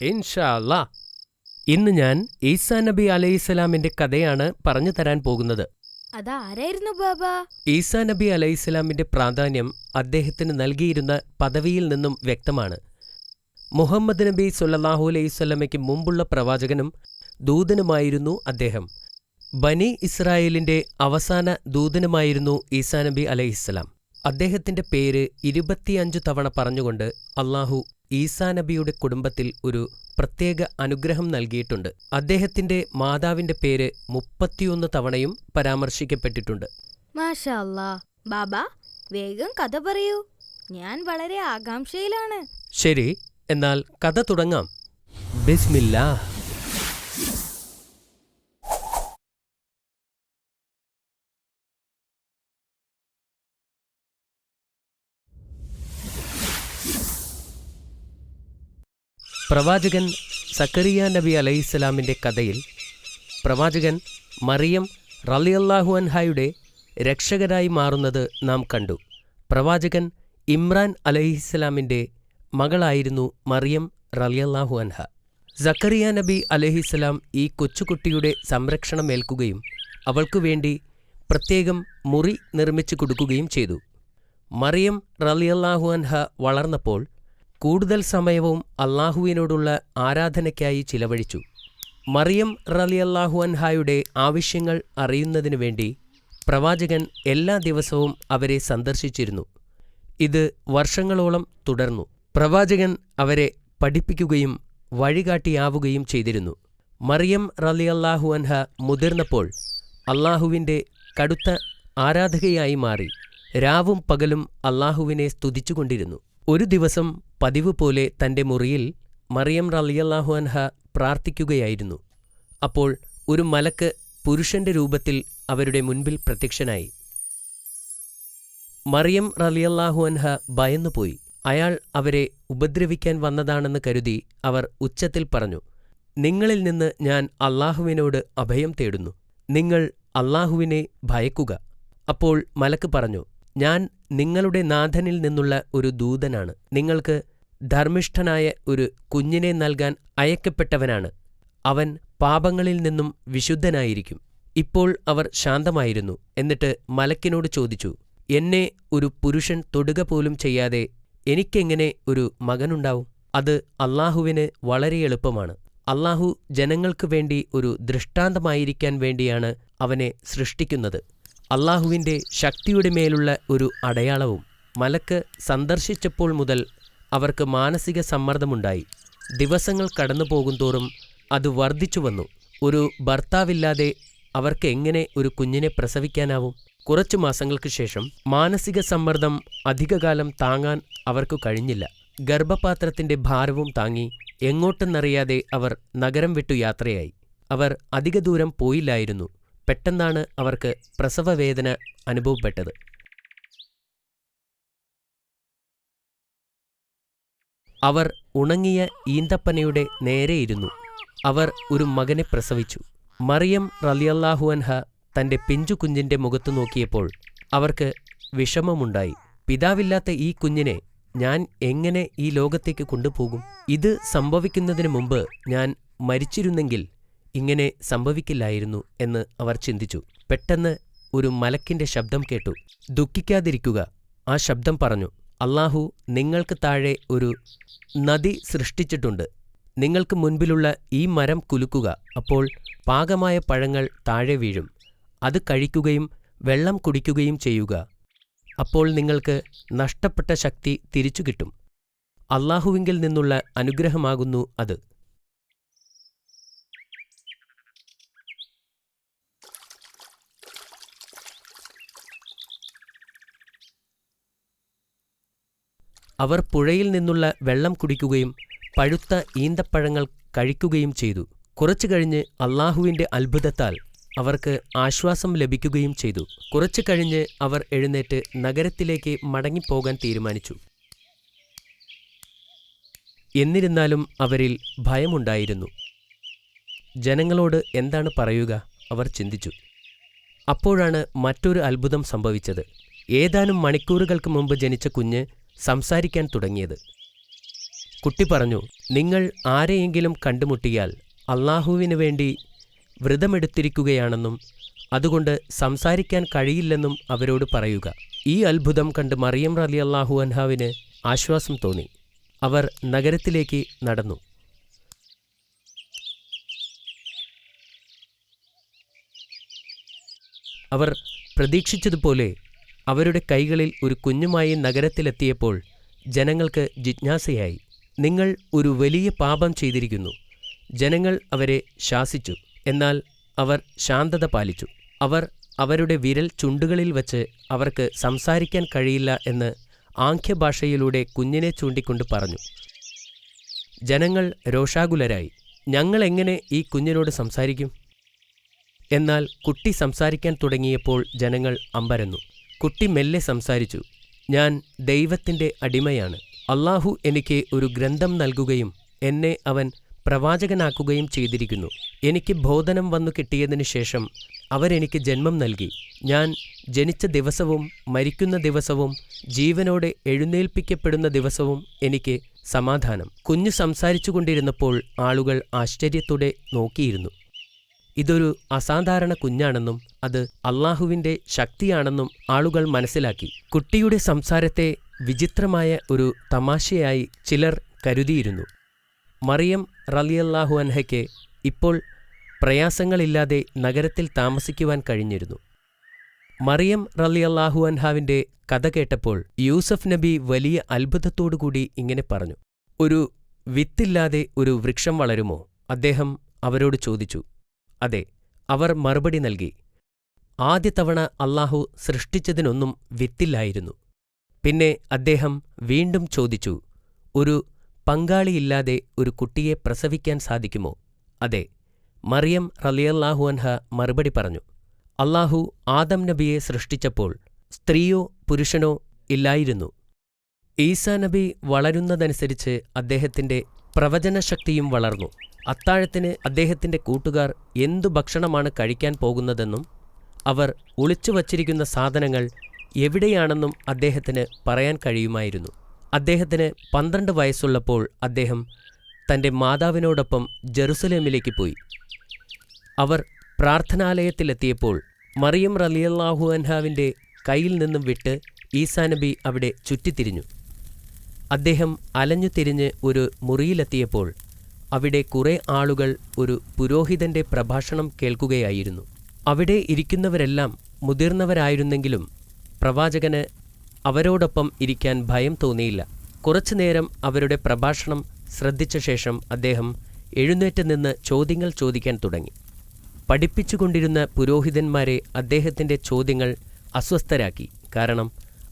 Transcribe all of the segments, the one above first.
ഇൻഷാ അല്ലാ. ഇന്ന് ഞാൻ ഈസാ നബി അലൈഹിസ്സലാമിന്റെ കഥയാണ് പറഞ്ഞു തരാൻ പോകുന്നത്. അതാരായിരുന്നു ബാബാ? ഈസാ നബി അലൈഹിസ്സലാമിന്റെ പ്രാധാന്യം അദ്ദേഹത്തിന് നൽകിയിരുന്ന പദവിയിൽ നിന്നും വ്യക്തമാണ്. മുഹമ്മദ് നബി സ്വല്ലല്ലാഹു അലൈഹി വസല്ലമയ്ക്ക് മുമ്പുള്ള പ്രവാചകനും ദൂതനുമായിരുന്നു അദ്ദേഹം. ബനി ഇസ്രായേലിന്റെ അവസാന ദൂതനുമായിരുന്നു ഈസാ നബി അലൈഹിസ്സലാം. അദ്ദേഹത്തിന്റെ പേര് 25 തവണ പറഞ്ഞുകൊണ്ട് അള്ളാഹു ഈസാ നബിയുടെ കുടുംബത്തിൽ ഒരു പ്രത്യേക അനുഗ്രഹം നൽകിയിട്ടുണ്ട്. അദ്ദേഹത്തിന്റെ മാതാവിന്റെ പേര് 31 തവണയും പരാമർശിക്കപ്പെട്ടിട്ടുണ്ട്. മാഷാ അല്ലാ. ബാബാ, വേഗം കഥ പറയൂ, ഞാൻ വളരെ ആകാംക്ഷയിലാണ്. ശരി, എന്നാൽ കഥ തുടങ്ങാം. ബിസ്മില്ലാഹ്. പ്രവാചകൻ സക്കരിയ നബി അലൈഹിസ്സലാമിന്റെ കഥയിൽ പ്രവാചകൻ മറിയം റളിയല്ലാഹു അൻഹയുടെ രക്ഷകരായി മാറുന്നത് നാം കണ്ടു. പ്രവാചകൻ ഇമ്രാൻ അലൈഹിസ്സലാമിന്റെ മകളായിരുന്നു മറിയം റളിയല്ലാഹു അൻഹ. സക്കരിയ നബി അലൈഹിസ്സലാം ഈ കൊച്ചുകുട്ടിയുടെ സംരക്ഷണം ഏൽക്കുകയും അവൾക്കുവേണ്ടി പ്രത്യേകം മുറി നിർമ്മിച്ചു കൊടുക്കുകയും ചെയ്തു. മറിയം റളിയല്ലാഹു അൻഹ വളർന്നപ്പോൾ കൂടുതൽ സമയവും അള്ളാഹുവിനോടുള്ള ആരാധനയ്ക്കായി ചിലവഴിച്ചു. മറിയം റളിയല്ലാഹു അൻഹായുടെ ആവശ്യങ്ങൾ അറിയുന്നതിനു വേണ്ടി പ്രവാചകൻ എല്ലാ ദിവസവും അവരെ സന്ദർശിച്ചിരുന്നു. ഇത് വർഷങ്ങളോളം തുടർന്നു. പ്രവാചകൻ അവരെ പഠിപ്പിക്കുകയും വഴികാട്ടിയാവുകയും ചെയ്തിരുന്നു. മറിയം റളിയല്ലാഹു അൻഹ മുതിർന്നപ്പോൾ അള്ളാഹുവിൻ്റെ കടുത്ത ആരാധകയായി മാറി രാവും പകലും അള്ളാഹുവിനെ സ്തുതിച്ചുകൊണ്ടിരുന്നു. ഒരു ദിവസം പതിവ് പോലെ തന്റെ മുറിയിൽ മറിയം റളിയല്ലാഹു അൻഹ പ്രാർത്ഥിക്കുകയായിരുന്നു. അപ്പോൾ ഒരു മലക്ക് പുരുഷന്റെ രൂപത്തിൽ അവരുടെ മുൻപിൽ പ്രത്യക്ഷനായി. മറിയം റളിയല്ലാഹു അൻഹ ഭയന്നുപോയി. അയാൾ അവരെ ഉപദ്രവിക്കാൻ വന്നതാണെന്ന് കരുതി അവർ ഉച്ചത്തിൽ പറഞ്ഞു, നിങ്ങളിൽ നിന്ന് ഞാൻ അള്ളാഹുവിനോട് അഭയം തേടുന്നു. നിങ്ങൾ അള്ളാഹുവിനെ ഭയക്കുക. അപ്പോൾ മലക്ക് പറഞ്ഞു, ഞാൻ നിങ്ങളുടെ നാഥനിൽ നിന്നുള്ള ഒരു ദൂതനാണ്. നിങ്ങൾക്ക് ധർമ്മിഷ്ഠനായ ഒരു കുഞ്ഞിനെ നൽകാൻ അയക്കപ്പെട്ടവനാണ്. അവൻ പാപങ്ങളിൽ നിന്നും വിശുദ്ധനായിരിക്കും. ഇപ്പോൾ അവർ ശാന്തമായിരുന്നു. എന്നിട്ട് മലക്കിനോട് ചോദിച്ചു, എന്നെ ഒരു പുരുഷൻ തൊടുക പോലും ചെയ്യാതെ എനിക്കെങ്ങനെ ഒരു മകനുണ്ടാവും? അത് അള്ളാഹുവിന് വളരെ എളുപ്പമാണ്. അള്ളാഹു ജനങ്ങൾക്ക് വേണ്ടി ഒരു ദൃഷ്ടാന്തമായിരിക്കാൻ വേണ്ടിയാണ് അവനെ സൃഷ്ടിക്കുന്നത്. അള്ളാഹുവിൻ്റെ ശക്തിയുടെ മേലുള്ള ഒരു അടയാളവും. മലക്ക് സന്ദർശിച്ചപ്പോൾ മുതൽ അവർക്ക് മാനസിക സമ്മർദ്ദമുണ്ടായി. ദിവസങ്ങൾ കടന്നു പോകുന്തോറും അത് വർദ്ധിച്ചു വന്നു. ഒരു ഭർത്താവില്ലാതെ അവർക്ക് എങ്ങനെ ഒരു കുഞ്ഞിനെ പ്രസവിക്കാനാവും? കുറച്ചു മാസങ്ങൾക്ക് ശേഷം മാനസിക സമ്മർദ്ദം അധികകാലം താങ്ങാൻ അവർക്ക് കഴിഞ്ഞില്ല. ഗർഭപാത്രത്തിന്റെ ഭാരവും താങ്ങി എങ്ങോട്ടെന്നറിയാതെ അവർ നഗരം വിട്ടു യാത്രയായി. അവർ അധിക ദൂരം പോയില്ലായിരുന്നു. പെട്ടെന്നാണ് അവർക്ക് പ്രസവവേദന അനുഭവപ്പെട്ടത്. അവർ ഉണങ്ങിയ ഈന്തപ്പനയുടെ നേരെയിരുന്നു. അവർ ഒരു മകനെ പ്രസവിച്ചു. മറിയം റളിയല്ലാഹു അൻഹ തന്റെ പിഞ്ചു കുഞ്ഞിന്റെ മുഖത്തു നോക്കിയപ്പോൾ അവർക്ക് വിഷമമുണ്ടായി. പിതാവില്ലാത്ത ഈ കുഞ്ഞിനെ ഞാൻ എങ്ങനെ ഈ ലോകത്തേക്ക് കൊണ്ടുപോകും? ഇത് സംഭവിക്കുന്നതിന് മുമ്പ് ഞാൻ മരിച്ചിരുന്നെങ്കിൽ ഇങ്ങനെ സംഭവിക്കില്ലായിരുന്നു എന്ന് അവർ ചിന്തിച്ചു. പെട്ടെന്ന് ഒരു മലക്കിന്റെ ശബ്ദം കേട്ടു. ദുഃഖിക്കാതിരിക്കുക. ആ ശബ്ദം പറഞ്ഞു, അള്ളാഹു നിങ്ങൾക്ക് താഴെ ഒരു നദി സൃഷ്ടിച്ചിട്ടുണ്ട്. നിങ്ങൾക്ക് മുൻപിലുള്ള ഈ മരം കുലുക്കുക. അപ്പോൾ പാകമായ പഴങ്ങൾ താഴെ വീഴും. അത് കഴിക്കുകയും വെള്ളം കുടിക്കുകയും ചെയ്യുക. അപ്പോൾ നിങ്ങൾക്ക് നഷ്ടപ്പെട്ട ശക്തി തിരിച്ചു കിട്ടും. അള്ളാഹുവിങ്കിൽ നിന്നുള്ള അനുഗ്രഹമാകുന്നു അത്. അവർ പുഴയിൽ നിന്നുള്ള വെള്ളം കുടിക്കുകയും പഴുത്ത ഈന്തപ്പഴങ്ങൾ കഴിക്കുകയും ചെയ്തു. കുറച്ചു കഴിഞ്ഞ് അള്ളാഹുവിൻ്റെ അത്ഭുതത്താൽ അവർക്ക് ആശ്വാസം ലഭിക്കുകയും ചെയ്തു. കുറച്ചു കഴിഞ്ഞ് അവർ എഴുന്നേറ്റ് നഗരത്തിലേക്ക് മടങ്ങിപ്പോകാൻ തീരുമാനിച്ചു. എന്നിരുന്നാലും അവരിൽ ഭയമുണ്ടായിരുന്നു. ജനങ്ങളോട് എന്താണ് പറയുക? അവർ ചിന്തിച്ചു. അപ്പോഴാണ് മറ്റൊരു അത്ഭുതം സംഭവിച്ചത്. ഏതാനും മണിക്കൂറുകൾക്ക് മുമ്പ് ജനിച്ച കുഞ്ഞ് സംസാരിക്കാൻ തുടങ്ങിയത്. കുട്ടി പറഞ്ഞു, നിങ്ങൾ ആരെയെങ്കിലും കണ്ടുമുട്ടിയാൽ അള്ളാഹുവിനു വേണ്ടി വ്രതമെടുത്തിരിക്കുകയാണെന്നും അതുകൊണ്ട് സംസാരിക്കാൻ കഴിയില്ലെന്നും അവരോട് പറയുക. ഈ അത്ഭുതം കണ്ട് മറിയം റളിയല്ലാഹു അൻഹാവിന് ആശ്വാസം തോന്നി. അവർ നഗരത്തിലേക്ക് നടന്നു. അവർ പ്രതീക്ഷിച്ചതുപോലെ അവരുടെ കൈകളിൽ ഒരു കുഞ്ഞുമായി നഗരത്തിലെത്തിയപ്പോൾ ജനങ്ങൾക്ക് ജിജ്ഞാസയായി. നിങ്ങൾ ഒരു വലിയ പാപം ചെയ്തിരിക്കുന്നു. ജനങ്ങൾ അവരെ ശാസിച്ചു. എന്നാൽ അവർ ശാന്തത പാലിച്ചു. അവർ അവരുടെ വിരൽ ചുണ്ടുകളിൽ വച്ച് അവർക്ക് സംസാരിക്കാൻ കഴിയില്ല എന്ന് ആംഗ്യഭാഷയിലൂടെ കുഞ്ഞിനെ ചൂണ്ടിക്കൊണ്ട് പറഞ്ഞു. ജനങ്ങൾ രോഷാകുലരായി. ഞങ്ങൾ എങ്ങനെ ഈ കുഞ്ഞിനോട് സംസാരിക്കും? എന്നാൽ കുട്ടി സംസാരിക്കാൻ തുടങ്ങിയപ്പോൾ ജനങ്ങൾ അമ്പരന്നു. കുട്ടി മെല്ലെ സംസാരിച്ചു. ഞാൻ ദൈവത്തിൻ്റെ അടിമയാണ്. അള്ളാഹു എനിക്ക് ഒരു ഗ്രന്ഥം നൽകുകയും എന്നെ അവൻ പ്രവാചകനാക്കുകയും ചെയ്തിരിക്കുന്നു. എനിക്ക് ബോധനം വന്നു കിട്ടിയതിനു ശേഷം അവരെനിക്ക് ജന്മം നൽകി. ഞാൻ ജനിച്ച ദിവസവും മരിക്കുന്ന ദിവസവും ജീവനോടെ എഴുന്നേൽപ്പിക്കപ്പെടുന്ന ദിവസവും എനിക്ക് സമാധാനം. കുഞ്ഞ് സംസാരിച്ചു കൊണ്ടിരുന്നപ്പോൾ ആളുകൾ ആശ്ചര്യത്തോടെ നോക്കിയിരുന്നു. ഇതൊരു അസാധാരണ കുഞ്ഞാണെന്നും അത് അള്ളാഹുവിൻ്റെ ശക്തിയാണെന്നും ആളുകൾ മനസ്സിലാക്കി. കുട്ടിയുടെ സംസാരത്തെ വിചിത്രമായ ഒരു തമാശയായി ചിലർ കരുതിയിരുന്നു. മറിയം റളിയല്ലാഹു അൻഹയ്ക്ക് ഇപ്പോൾ പ്രയാസങ്ങളില്ലാതെ നഗരത്തിൽ താമസിക്കുവാൻ കഴിഞ്ഞിരുന്നു. മറിയം റളിയല്ലാഹു അൻഹാവിൻ്റെ കഥ കേട്ടപ്പോൾ യൂസഫ് നബി വലിയ അത്ഭുതത്തോടുകൂടി ഇങ്ങനെ പറഞ്ഞു. ഒരു വിത്തില്ലാതെ ഒരു വൃക്ഷം വളരുമോ? അദ്ദേഹം അവരോട് ചോദിച്ചു. അതെ, അവർ മറുപടി നൽകി. ആദ്യ തവണ അള്ളാഹു സൃഷ്ടിച്ചതിനൊന്നും വിത്തില്ലായിരുന്നു. പിന്നെ അദ്ദേഹം വീണ്ടും ചോദിച്ചു, ഒരു പങ്കാളിയില്ലാതെ ഒരു കുട്ടിയെ പ്രസവിക്കാൻ സാധിക്കുമോ? അതെ. മറിയം റളിയല്ലാഹു അൻഹ മറുപടി പറഞ്ഞു. അള്ളാഹു ആദം നബിയെ സൃഷ്ടിച്ചപ്പോൾ സ്ത്രീയോ പുരുഷനോ ഇല്ലായിരുന്നു. ഈസാ നബി വളരുന്നതനുസരിച്ച് അദ്ദേഹത്തിൻ്റെ പ്രവചനശക്തിയും വളർന്നു. അത്താഴത്തിന് അദ്ദേഹത്തിൻ്റെ കൂട്ടുകാർ എന്തു ഭക്ഷണമാണ് കഴിക്കാൻ പോകുന്നതെന്നും അവർ ഒളിച്ചുവച്ചിരിക്കുന്ന സാധനങ്ങൾ എവിടെയാണെന്നും അദ്ദേഹത്തിന് പറയാൻ കഴിയുമായിരുന്നു. അദ്ദേഹത്തിന് 12 വയസ്സുള്ളപ്പോൾ അദ്ദേഹം തൻ്റെ മാതാവിനോടൊപ്പം ജെറുസലേമിലേക്ക് പോയി. അവർ പ്രാർത്ഥനാലയത്തിലെത്തിയപ്പോൾ മറിയം റളിയല്ലാഹു അൻഹാവിൻ്റെ കയ്യിൽ നിന്നും വിട്ട് ഈസാ നബി അവിടെ ചുറ്റിത്തിരിഞ്ഞു. അദ്ദേഹം അലഞ്ഞു തിരിഞ്ഞ് ഒരു മുറിയിലെത്തിയപ്പോൾ അവിടെ കുറേ ആളുകൾ ഒരു പുരോഹിതൻ്റെ പ്രഭാഷണം കേൾക്കുകയായിരുന്നു. അവിടെ ഇരിക്കുന്നവരെല്ലാം മുതിർന്നവരായിരുന്നെങ്കിലും പ്രവാചകന് അവരോടൊപ്പം ഇരിക്കാൻ ഭയം തോന്നിയില്ല. കുറച്ചുനേരം അവരുടെ പ്രഭാഷണം ശ്രദ്ധിച്ച ശേഷം അദ്ദേഹം എഴുന്നേറ്റ് നിന്ന് ചോദ്യങ്ങൾ ചോദിക്കാൻ തുടങ്ങി. പഠിപ്പിച്ചുകൊണ്ടിരുന്ന പുരോഹിതന്മാരെ അദ്ദേഹത്തിൻ്റെ ചോദ്യങ്ങൾ അസ്വസ്ഥരാക്കി. കാരണം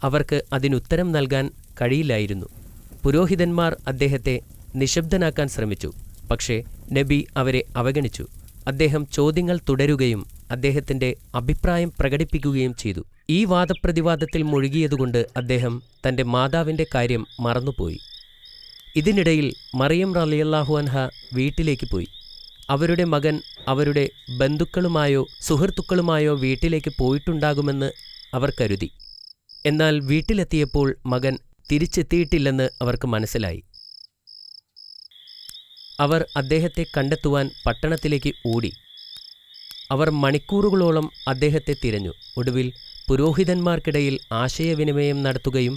അവർക്ക് അതിനുത്തരം നൽകാൻ കഴിയില്ലായിരുന്നു. പുരോഹിതന്മാർ അദ്ദേഹത്തെ നിശബ്ദനാക്കാൻ ശ്രമിച്ചു. പക്ഷേ നബി അവരെ അവഗണിച്ചു. അദ്ദേഹം ചോദ്യങ്ങൾ തുടരുകയും അദ്ദേഹത്തിൻ്റെ അഭിപ്രായം പ്രകടിപ്പിക്കുകയും ചെയ്തു. ഈ വാദപ്രതിവാദത്തിൽ മുഴുകിയതുകൊണ്ട് അദ്ദേഹം തൻ്റെ മാതാവിൻ്റെ കാര്യം മറന്നുപോയി. ഇതിനിടയിൽ മറിയം റളിയല്ലാഹു അൻഹ വീട്ടിലേക്ക് പോയി. അവരുടെ മകൻ അവരുടെ ബന്ധുക്കളുമായോ സുഹൃത്തുക്കളുമായോ വീട്ടിലേക്ക് പോയിട്ടുണ്ടാകുമെന്ന് അവർ കരുതി. എന്നാൽ വീട്ടിലെത്തിയപ്പോൾ മകൻ തിരിച്ചെത്തിയിട്ടില്ലെന്ന് അവർക്ക് മനസ്സിലായി. അവർ അദ്ദേഹത്തെ കണ്ടെത്തുവാൻ പട്ടണത്തിലേക്ക് ഓടി. അവർ മണിക്കൂറുകളോളം അദ്ദേഹത്തെ തിരഞ്ഞു. ഒടുവിൽ പുരോഹിതന്മാർക്കിടയിൽ ആശയവിനിമയം നടത്തുകയും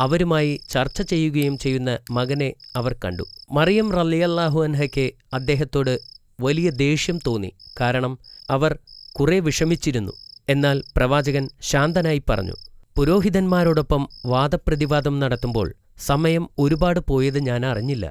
അവരുമായി ചർച്ച ചെയ്യുകയും ചെയ്യുന്ന മകനെ അവർ കണ്ടു. മറിയം റളിയല്ലാഹു അൻഹയ്ക്ക് അദ്ദേഹത്തോട് വലിയ ദേഷ്യം തോന്നി. കാരണം അവർ കുറെ വിഷമിച്ചിരുന്നു. എന്നാൽ പ്രവാചകൻ ശാന്തനായി പറഞ്ഞു, പുരോഹിതന്മാരോടൊപ്പം വാദപ്രതിവാദം നടത്തുമ്പോൾ സമയം ഒരുപാട് പോയത് ഞാൻ അറിഞ്ഞില്ല.